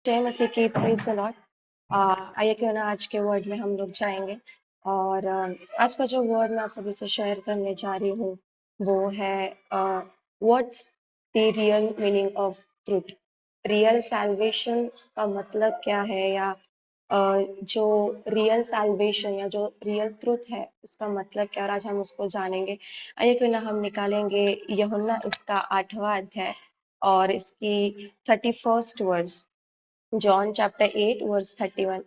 जय मसीह की praise the Lord. आइए क्यों ना आज के वर्ड में हम लोग जाएंगे। और आज का जो वर्ड मैं आप सभी से शेयर करने जा रही हूँ वो है what's the real meaning of truth. Real salvation का मतलब क्या है, या जो रियल सैल्वेशन या जो रियल ट्रुथ है उसका मतलब क्या, और आज हम उसको जानेंगे। आइए क्यों ना हम निकालेंगे यूहन्ना इसका 8वां अध्याय और इसकी 31st verse, John chapter 8 verse 31।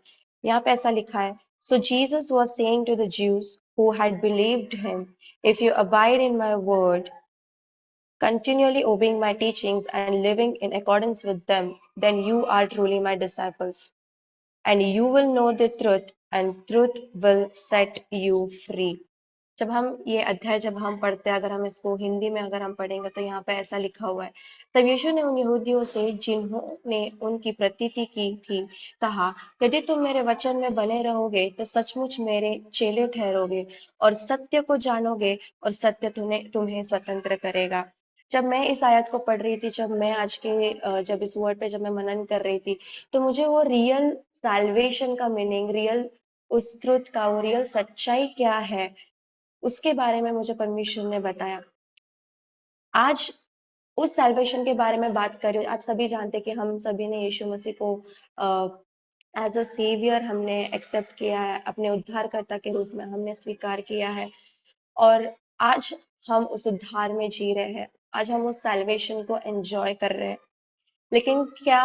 यहाँ पे ऐसा लिखा है, So Jesus was saying to the Jews who had believed him, If you abide in my word, continually obeying my teachings and living in accordance with them, then you are truly my disciples, and you will know the truth, and truth will set you free। जब हम ये अध्याय जब हम पढ़ते हैं, अगर हम इसको हिंदी में अगर हम पढ़ेंगे तो यहाँ पे ऐसा लिखा हुआ है, तब यीशु ने उन यहूदियों से जिन्होंने उनकी प्रतीति की थी कहा, यदि तुम मेरे वचन में बने रहोगे तो सचमुच मेरे चेले ठहरोगे और सत्य को जानोगे और सत्य तुम्हें तुम्हें स्वतंत्र करेगा। जब मैं इस आयत को पढ़ रही थी, जब मैं आज के जब इस वर्ड पे जब मैं मनन कर रही थी, तो मुझे वो रियल सैल्वेशन का मीनिंग, रियल उस ट्रुथ का, वो रियल सच्चाई क्या है, उसके बारे में मुझे परमेश्वर ने बताया। आज उस सैल्वेशन के बारे में बात कर रही हूँ। आप सभी जानते हैं कि हम सभी ने यीशु मसीह को एज अ सेवियर हमने एक्सेप्ट किया है, अपने उद्धारकर्ता के रूप में हमने स्वीकार किया है, और आज हम उस उद्धार में जी रहे हैं। आज हम उस सैल्वेशन को एंजॉय कर रहे हैं। लेकिन क्या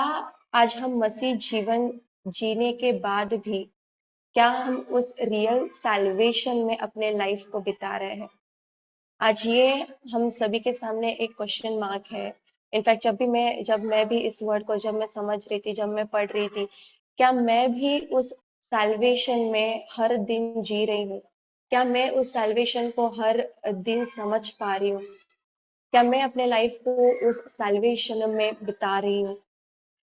आज हम मसीह जीवन जीने के बाद भी क्या हम उस रियल सैल्वेशन में अपने लाइफ को बिता रहे हैं? आज ये हम सभी के सामने एक क्वेश्चन मार्क है। इनफैक्ट जब मैं भी इस वर्ड को जब मैं समझ रही थी, जब मैं पढ़ रही थी, क्या मैं भी उस सैल्वेशन में हर दिन जी रही हूँ? क्या मैं उस सैल्वेशन को हर दिन समझ पा रही हूँ? क्या मैं अपने लाइफ को उस सैल्वेशन में बिता रही हूँ?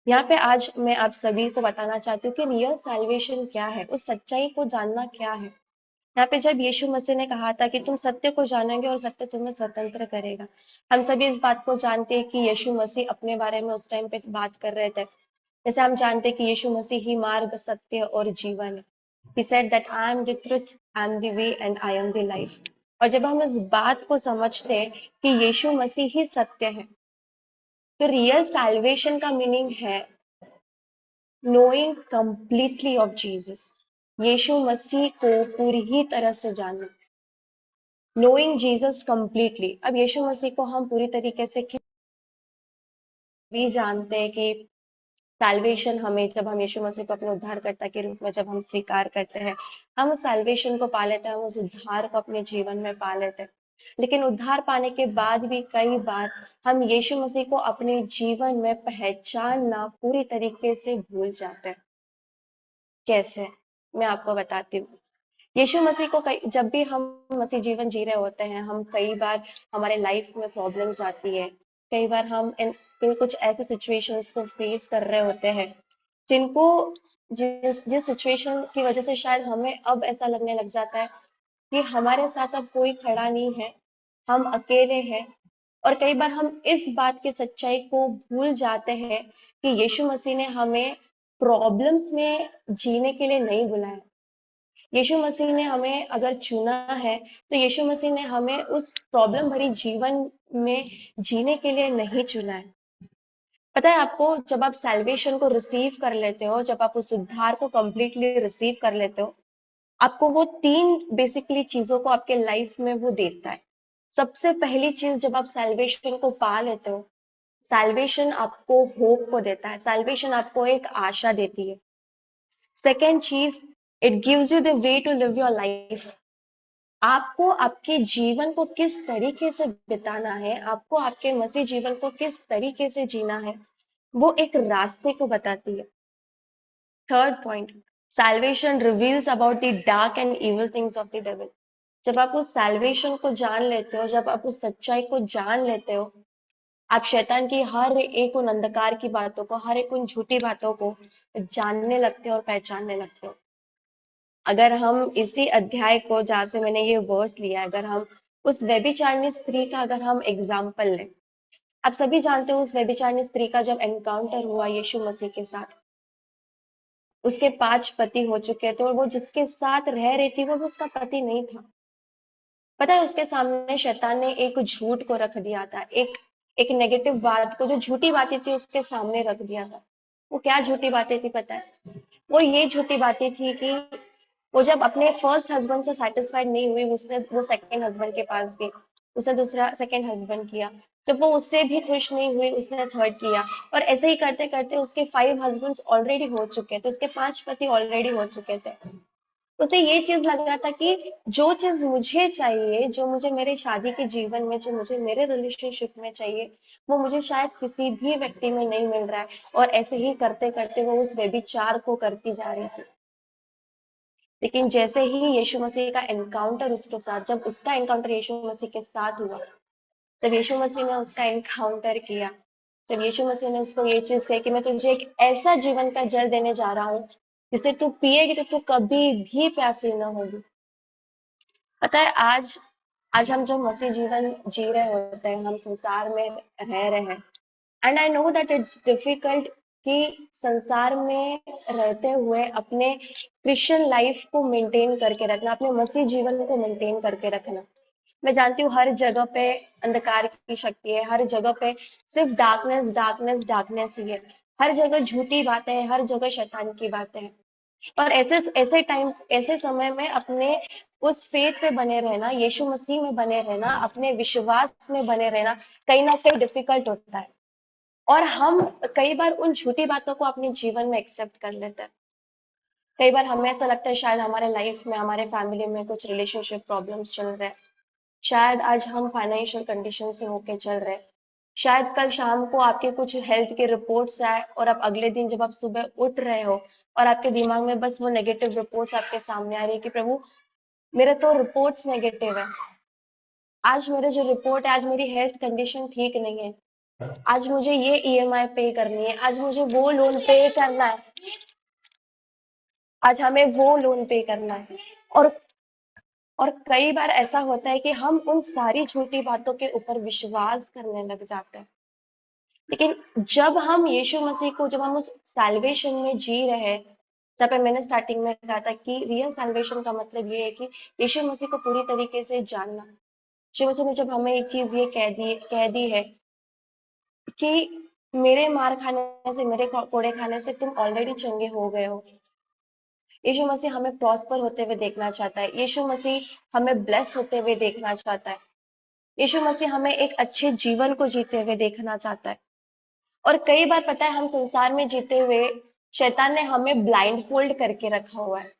यहाँ पे आज मैं आप सभी को बताना चाहती हूँ कि रियल सैल्वेशन क्या है, उस सच्चाई को जानना क्या है। यहाँ पे जब यीशु मसीह ने कहा था कि तुम सत्य को जानोगे और सत्य तुम्हें स्वतंत्र करेगा, हम सभी इस बात को जानते हैं कि यीशु मसीह अपने बारे में उस टाइम पे बात कर रहे थे। जैसे हम जानते हैं कि यीशु मसीह ही मार्ग, सत्य और जीवन है। He said that I am the truth, I am the way and I am the life। और जब हम इस बात को समझते हैं कि यीशु मसीह ही सत्य है, तो रियल सैल्वेशन का मीनिंग है नोइंग कंप्लीटली ऑफ जीसस। यीशु मसीह को पूरी ही तरह से जानना, नोइंग जीसस कंप्लीटली। अब यीशु मसीह को हम पूरी तरीके से भी जानते हैं कि सैल्वेशन हमें, जब हम यीशु मसीह को अपने उद्धारकर्ता के रूप में जब हम स्वीकार करते हैं, हम उस सैल्वेशन को पा लेते हैं, हम उस उद्धार को अपने जीवन में पा लेते हैं। लेकिन उद्धार पाने के बाद भी कई बार हम यीशु मसीह को अपने जीवन में पहचानना पूरी तरीके से भूल जाते हैं। कैसे? मैं आपको बताती हूँ। यीशु मसीह को जब भी हम मसीह जीवन जी रहे होते हैं, हम कई बार हमारे लाइफ में प्रॉब्लम्स आती है, कई बार हम इन कुछ ऐसे सिचुएशंस को फेस कर रहे होते हैं जिनको जिस जिस सिचुएशन की वजह से शायद हमें अब ऐसा लगने लग जाता है कि हमारे साथ अब कोई खड़ा नहीं है, हम अकेले हैं। और कई बार हम इस बात की सच्चाई को भूल जाते हैं कि यीशु मसीह ने हमें प्रॉब्लम्स में जीने के लिए नहीं बुलाया। यीशु मसीह ने हमें अगर चुना है, तो यीशु मसीह ने हमें उस प्रॉब्लम भरी जीवन में जीने के लिए नहीं चुना है। पता है आपको, जब आप सैल्वेशन को रिसीव कर लेते हो, जब आप उस उद्धार को कंप्लीटली रिसीव कर लेते हो, आपको वो 3 बेसिकली चीजों को आपके लाइफ में वो देता है। सबसे पहली चीज, जब आप सैल्वेशन को पा लेते हो, सैल्वेशन आपको होप को देता है, सैल्वेशन आपको एक आशा देती है। सेकेंड चीज, it gives you the way to live your life. आपको आपके जीवन को किस तरीके से बिताना है, आपको आपके मसीह जीवन को किस तरीके से जीना है, वो एक रास्ते को बताती है। Third point, salvation reveals about the dark and evil things of the devil. जब आप उस सैल्वेशन को जान लेते हो, जब आप उस सच्चाई को जान लेते हो, आप शैतान की हर एक उन अंधकार की बातों को, हर एक उन झूठी बातों को जानने लगते हो और पहचानने लगते हो। अगर हम इसी अध्याय को, जहाँ से मैंने ये वर्स लिया, अगर हम उस व्यभिचारिणी स्त्री का अगर हम एग्जाम्पल लें, आप सभी जानते हो उस व्यभिचारिणी स्त्री का जब एनकाउंटर हुआ यीशु मसीह के साथ, उसके 5 पति हो चुके थे और वो जिसके साथ रह रही थी वो उसका पति नहीं था। पता है उसके सामने शैतान ने एक झूठ को रख दिया था, एक एक नेगेटिव बात को, जो झूठी बातें थी उसके सामने रख दिया था। वो क्या झूठी बातें थी पता है? वो ये झूठी बातें थी कि वो जब अपने फर्स्ट हस्बैंड से सेटिस्फाइड नहीं हुई, उसने वो सेकंड हस्बैंड के पास गई, उसने दूसरा सेकंड हस्बैंड किया। जब वो उससे भी खुश नहीं हुई, उसने थर्ड किया। और ऐसे ही करते करते उसके 5 हस्बैंड्स ऑलरेडी हो चुके थे, उसके 5 पति ऑलरेडी हो चुके थे। उसे ये चीज लग रहा था कि जो चीज मुझे चाहिए, जो मुझे मेरे शादी के जीवन में, जो मुझे मेरे रिलेशनशिप में चाहिए, वो मुझे शायद किसी भी व्यक्ति में नहीं मिल रहा है। और ऐसे ही करते करते वो उस व्यभिचार को करती जा रही थी। लेकिन जैसे ही यीशु मसीह का एनकाउंटर उसके साथ, जब उसका एनकाउंटर यीशु मसीह के साथ हुआ, जब यीशु मसीह ने उसका एनकाउंटर किया, जब यीशु मसीह ने उसको ये चीज कही कि मैं तुझे एक ऐसा जीवन का जल देने जा रहा हूँ जिसे तू पिएगी तो तू कभी भी प्यासी न होगी। पता है आज आज हम जो मसीह जीवन जी रहे होते हैं, हम संसार में रह रहे हैं, and I know that it's difficult कि संसार में रहते हुए अपने क्रिश्चियन लाइफ को मेंटेन करके रखना, अपने मसीह जीवन को मेंटेन करके रखना। मैं जानती हूँ हर जगह पे अंधकार की शक्ति है, हर जगह पे सिर्फ डार्कनेस डार्कनेस डार्कनेस ही है। हर जगह झूठी बातें हैं, हर जगह शैतान की बातें हैं। और ऐसे ऐसे टाइम, ऐसे समय में अपने उस फेथ पे बने रहना, यीशु मसीह में बने रहना, अपने विश्वास में बने रहना कहीं ना कहीं डिफिकल्ट होता है। और हम कई बार उन झूठी बातों को अपने जीवन में एक्सेप्ट कर लेते हैं। कई बार हमें ऐसा लगता है शायद हमारे लाइफ में, हमारे फैमिली में कुछ रिलेशनशिप प्रॉब्लम्स चल रहे हैं, शायद आज हम फाइनेंशियल कंडीशन से होके चल रहे हैं, शायद कल शाम को आपके कुछ हेल्थ के रिपोर्ट्स आए और आप अगले दिन जब आप सुबह उठ रहे हो और आपके दिमाग में बस वो नेगेटिव रिपोर्ट्स आपके सामने आ रही है कि प्रभु मेरे तो रिपोर्ट्स नेगेटिव है, आज मेरे जो रिपोर्ट है, आज मेरी हेल्थ कंडीशन ठीक नहीं है, आज मुझे ये ईएमआई पे करनी है, आज मुझे वो लोन पे करना है, आज हमें वो लोन पे करना है। और और कई बार ऐसा होता है कि हम उन सारी झूठी बातों के ऊपर विश्वास करने लग जाते हैं। लेकिन जब हम यीशु मसीह को, जब हम उस सैल्वेशन में जी रहे हैं, जहाँ पे मैंने स्टार्टिंग में कहा था कि रियल सैल्वेशन का मतलब ये है कि यीशु मसीह को पूरी तरीके से जानना। यीशु मसीह ने जब हमें एक चीज ये कह दी है कि मेरे मार खाने से, मेरे कोड़े खाने से तुम ऑलरेडी चंगे हो गए हो। यीशु मसीह हमें प्रॉस्पर होते हुए देखना चाहता है, यीशु मसीह हमें ब्लेस होते हुए देखना चाहता है, यीशु मसीह हमें एक अच्छे जीवन को जीते हुए देखना चाहता है। और कई बार पता है हम संसार में जीते हुए शैतान ने हमें ब्लाइंड फोल्ड करके रखा हुआ है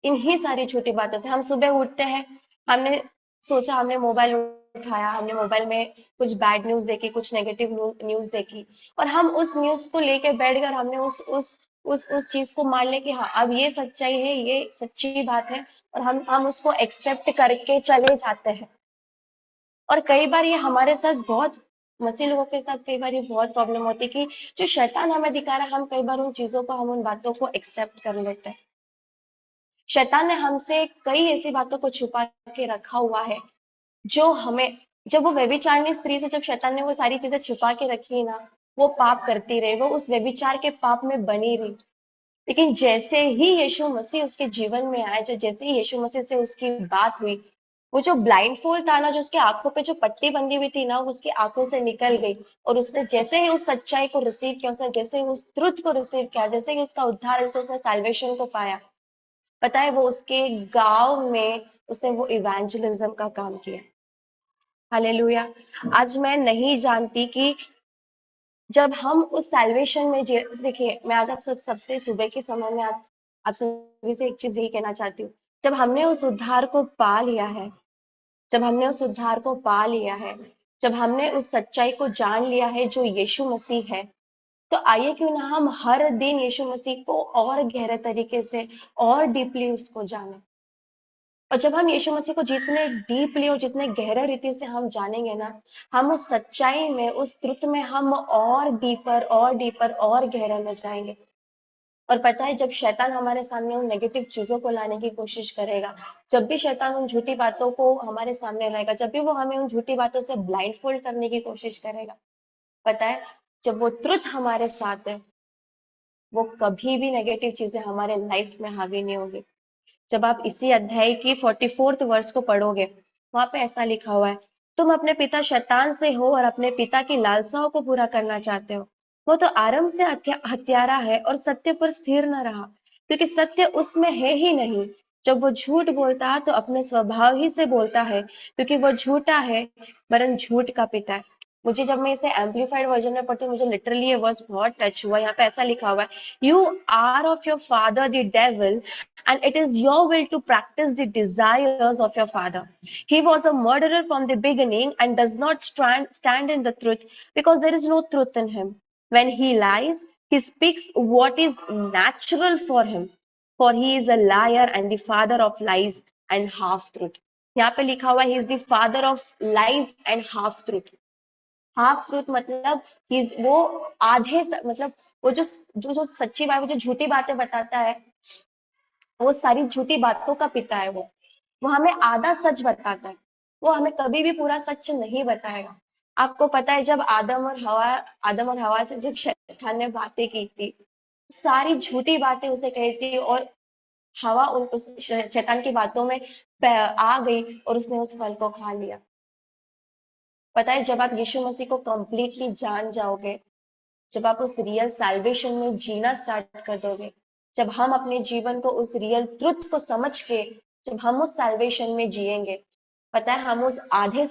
इन्हीं सारी छोटी बातों से। हम सुबह उठते हैं, हमने सोचा, हमने मोबाइल उठाया, हमने मोबाइल में कुछ बैड न्यूज देखी, कुछ नेगेटिव न्यूज देखी, और हम उस न्यूज को लेके बैठ कर हमने उस चीज को मान ले कि हाँ अब ये सच्चाई है, ये सच्ची बात है, और हम उसको एक्सेप्ट करके चले जाते हैं। और कई बार ये हमारे साथ बहुत, मसीह लोगों के साथ कई बार ये बहुत प्रॉब्लम होती है कि जो शैतान हमें दिखा रहा है, हम कई बार उन चीजों को, हम उन बातों को एक्सेप्ट कर लेते हैं। शैतान ने हमसे कई ऐसी बातों को छुपा के रखा हुआ है जो हमें, जब वो व्यभिचारिणी स्त्री से, जब शैतान ने वो सारी चीजें छुपा के रखी ना, वो पाप करती रही, वो उस व्यभिचार के पाप में बनी रही। लेकिन जैसे ही यीशु मसीह उसके जीवन में आया, जो जैसे ही यीशु मसीह से उसकी बात हुई, वो जो ब्लाइंड फोल्ड था ना, जो उसके आंखों पे जो पट्टी बंधी हुई थी ना, वो उसकी आंखों से निकल गई। और उसने जैसे ही उस सच्चाई को रिसीव किया, उसने जैसे ही उस ट्रुथ को रिसीव किया, जैसे ही उसका उद्धार, जैसे उसने सैल्वेशन को पाया, पता है वो उसके गांव में उसने वो इवेंजलिज्म का काम किया। हालेलुया। आज मैं नहीं जानती कि जब हम उस सैल्वेशन में, देखिए मैं आज आप सबसे सुबह के समय में आप सभी से एक चीज यही कहना चाहती हूँ। जब हमने उस उद्धार को पा लिया है, जब हमने उस उद्धार को पा लिया है, जब हमने उस सच्चाई को जान लिया है जो यीशु मसीह है, तो आइए क्यों ना हम हर दिन यीशु मसीह को और गहरे तरीके से और डीपली उसको जाने। और जब हम यीशु मसीह को जितने डीपली और जितने गहरे रीति से हम जानेंगे ना, हम उस सच्चाई में, उस ट्रुथ में हम और डीपर और डीपर और गहरे में जाएंगे। और पता है जब शैतान हमारे सामने उन नेगेटिव चीजों को लाने की कोशिश करेगा, जब भी शैतान उन झूठी बातों को हमारे सामने लाएगा, जब भी वो हमें उन झूठी बातों से ब्लाइंड फोल्ड करने की कोशिश करेगा, पता है जब वो ट्रुथ हमारे साथ है, वो कभी भी नेगेटिव चीजें हमारे लाइफ में हावी नहीं होंगी। जब आप इसी अध्याय की 44th वर्स को पढ़ोगे, वहां पे ऐसा लिखा हुआ है, तुम अपने पिता शैतान से हो और अपने पिता की लालसाओं को पूरा करना चाहते हो। वो तो आरंभ से हत्यारा है और सत्य पर स्थिर न रहा, क्योंकि सत्य उसमें है ही नहीं। जब वो झूठ बोलता है तो अपने स्वभाव ही से बोलता है, क्योंकि वो झूठा है, वरन झूठ का पिता है। मुझे जब मैं इसे एम्पलीफाइड वर्जन में पढ़ती हूँ, मुझे लिटरली ये वर्स बहुत टच हुआ। यहाँ पे ऐसा लिखा हुआ है, you are of your father the devil, and it is your will to practice the desires of your father. He was a murderer from the beginning and does not stand in the truth, because there is no truth in him. When he lies, he speaks what is natural for him, for he is a liar and the father of lies and half truth. यहाँ पे लिखा हुआ he is the father of lies and half truth. Half truth मतलब वो आधे मतलब वो जो सच्ची बात, वो जो झूठी बातें बताता है, वो सारी झूठी बातों का पिता है। वो हमें आधा सच बताता है, वो हमें कभी भी पूरा सच नहीं बताएगा। आपको पता है, जब आदम और हवा से जब शैतान ने बातें की थी, सारी झूठी बातें उसे कही थी, और हवा उस शैतान की बातों में आ गई और उसने उस फल को खा लिया। पता है, जब आप यीशु मसीह को कंप्लीटली जान जाओगे, जब आप उस रियल सैल्वेशन में जीना स्टार्ट कर दोगे, जब हम अपने जीवन को उस रियल ट्रुथ को समझ के जब हम उस सैल्वेशन में जिएंगे, पता है, हम उस आधे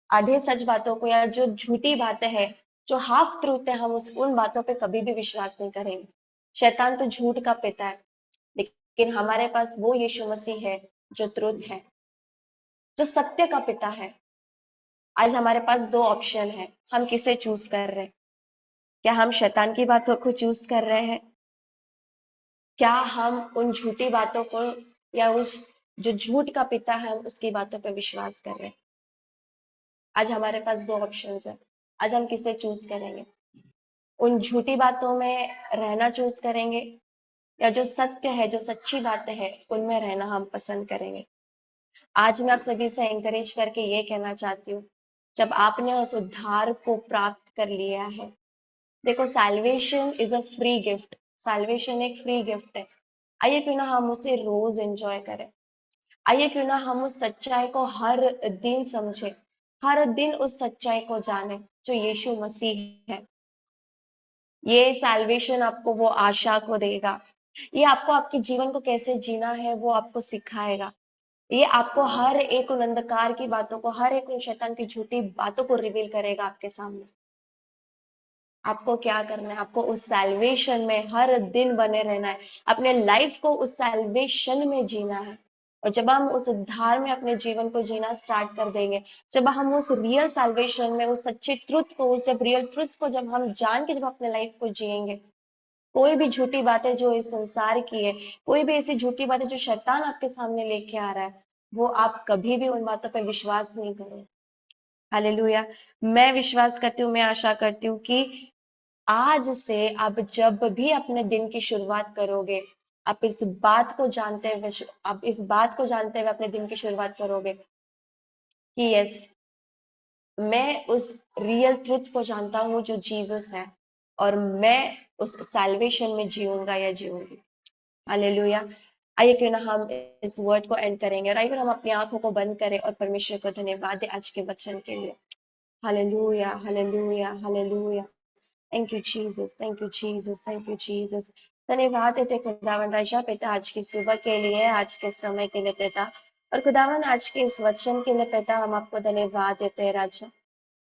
आधे सच बातों को, या जो झूठी बातें हैं, जो हाफ ट्रूथ है, हम उन बातों पे कभी भी विश्वास नहीं करेंगे। शैतान तो झूठ का पिता है, लेकिन हमारे पास वो यीशु मसीह है जो ट्रुथ है, जो सत्य का पिता है। आज हमारे पास दो ऑप्शन है, हम किसे चूज कर रहे हैं? क्या हम शैतान की बातों को चूज कर रहे हैं? क्या हम उन झूठी बातों को, या उस जो झूठ का पिता है, हम उसकी बातों पर विश्वास कर रहे हैं? आज हमारे पास दो ऑप्शंस है। आज हम किसे चूज करेंगे? उन झूठी बातों में रहना चूज करेंगे, या जो सत्य है, जो सच्ची बातें हैं, उनमें रहना हम पसंद करेंगे? आज मैं आप सभी से एंकरेज करके ये कहना चाहती हूँ, जब आपने उस उद्धार को प्राप्त कर लिया है, देखो, salvation is a free gift. Salvation एक फ्री गिफ्ट है। आइए क्यों ना हम उसे रोज एंजॉय करें। आइए क्यों ना हम उस सच्चाई को हर दिन समझें, हर दिन उस सच्चाई को जाने जो यीशु मसीह है। ये सैल्वेशन आपको वो आशा को देगा, ये आपको आपके जीवन को कैसे जीना है वो आपको सिखाएगा। ये आपको हर एक उन अंधकार की बातों को, हर एक उन शैतान की झूठी बातों को रिवील करेगा आपके सामने। आपको क्या करना है? आपको उस सैल्वेशन में हर दिन बने रहना है, अपने लाइफ को उस सैल्वेशन में जीना है। और जब हम उस उद्धार में अपने जीवन को जीना स्टार्ट कर देंगे, जब हम उस रियल सैल्वेशन में, उस सच्चे ट्रुथ को, उस जब रियल ट्रुथ को जब हम जान के जब अपने लाइफ को जिएंगे, कोई भी झूठी बातें जो इस संसार की है, कोई भी ऐसी झूठी बातें जो शैतान आपके सामने लेके आ रहा है, वो आप कभी भी उन बातों पर विश्वास नहीं करो। हालेलुया। मैं विश्वास करती हूँ, मैं आशा करती हूँ कि आज से आप जब भी अपने दिन की शुरुआत करोगे, आप इस बात को जानते हुए अपने दिन की शुरुआत करोगे कि यस, मैं उस रियल ट्रुथ को जानता हूँ जो जीसस है, और मैं उस सैल्वेशन में जीऊंगा या जीऊंगी। हालेलुया। आइए क्यों ना हम इस वर्ड को एंड करेंगे, और आइए हम अपनी आंखों को बंद करें और परमेश्वर को धन्यवाद दें आज के वचन के लिए। Hallelujah, hallelujah, hallelujah. Thank you Jesus, thank you Jesus, thank you Jesus. धन्यवाद देते खुदावन राजा पिता, आज की सुबह के लिए, आज के समय के लिए पिता, और खुदावन आज के इस वचन के लिए पिता, हम आपको धन्यवाद देते हैं राजा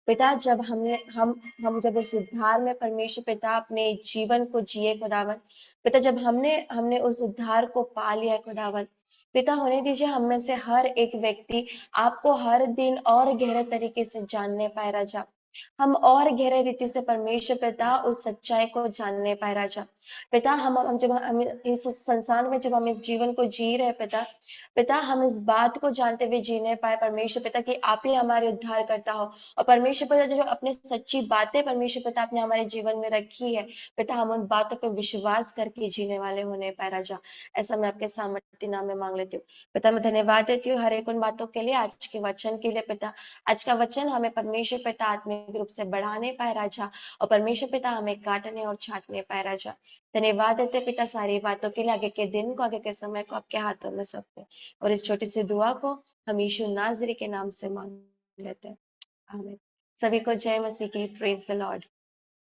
पिता। जब हम जब उस उद्धार में परमेश्वर पिता अपने जीवन को जिए खुदावन पिता, जब हमने हमने उस उद्धार को पा लिया खुदावन पिता, होने दीजिए हम में से हर एक व्यक्ति आपको हर दिन और गहरे तरीके से जानने पाए राजा। हम और गहरे रीति से परमेश्वर पिता उस सच्चाई को जानने पाए राजा पिता। हम जब हम इस संसार में, जब हम इस जीवन को जी रहे पिता पिता, हम इस बात को जानते हुए जीने पाए परमेश्वर पिता कि आप ही हमारे उद्धार करता हो, और परमेश्वर पिता जो अपने सच्ची बातें परमेश्वर पिता आपने हमारे जीवन में रखी है पिता, हम उन बातों पर विश्वास करके जीने वाले होने पाए राजा। ऐसा मैं आपके सामर्थ्य नाम में मांग लेती हूँ पिता। मैं धन्यवाद देती हूँ हर एक उन बातों के लिए, आज के वचन के लिए पिता। आज का वचन हमें परमेश्वर पिता आत्मिक आत्मिक रूप से बढ़ाने पाए राजा, और परमेश्वर पिता हमें काटने और छाँटने पाए राजा। धन्यवाद देते पिता सारी बातों के लिए, आगे के दिन को, आगे के समय को आपके हाथों में सौंपते हैं, और इस छोटी सी दुआ को हम यीशु नाज़री के नाम से मांग लेते हैं। आमीन। सभी को जय मसीह की, प्रेज़ द लॉर्ड।